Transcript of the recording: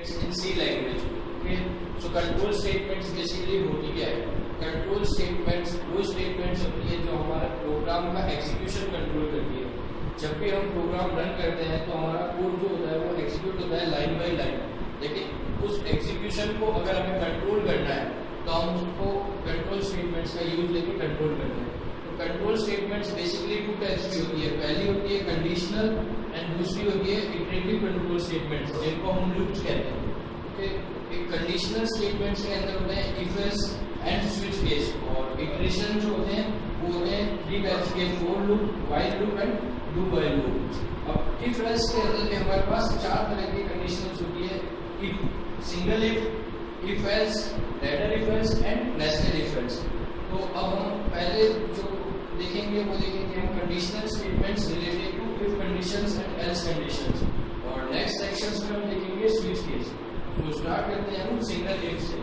statements in C language. Okay, so control statements basically होती क्या है? कंट्रोल स्टेटमेंट्स वो स्टेटमेंट्स होती है जो हमारा प्रोग्राम का एग्जीक्यूशन कंट्रोल करती है। जब भी हम प्रोग्राम रन करते हैं तो हमारा कोड जो होता है वो एग्जीक्यूट होता है लाइन बाय लाइन, लेकिन उस एग्जीक्यूशन को अगर हमें कंट्रोल करना है तो हम उसको कंट्रोल स्टेटमेंट्स का यूज लेके कंट्रोल करते हैं। तो control statements basically two types की होती है। पहली होती है कंडीशनल एंड दूसरी होती है इटरेटिव कंट्रोल स्टेटमेंट्स, जिनको हम लूप्स कहते हैं। ओके, एक कंडीशनल स्टेटमेंट्स के अंदर होते हैं if else and switch case, और इटरेशन जो होते हैं वो होते हैं थ्री टाइप्स के, for loop, while loop and do while loop. अब इफ एल्स के अंदर में हमारे पास चार तरह की कंडीशंस होती है, if, single if else, ladder if else and nested if else. तो अब हम पहले जो देखेंगे वो देखेंगे हम conditional statements related to if conditions and else conditions, और नेक्स्ट सेक्शंस में हम देखेंगे स्विच केस। तो स्टार्ट करते हैं हम सिंगल इफ से।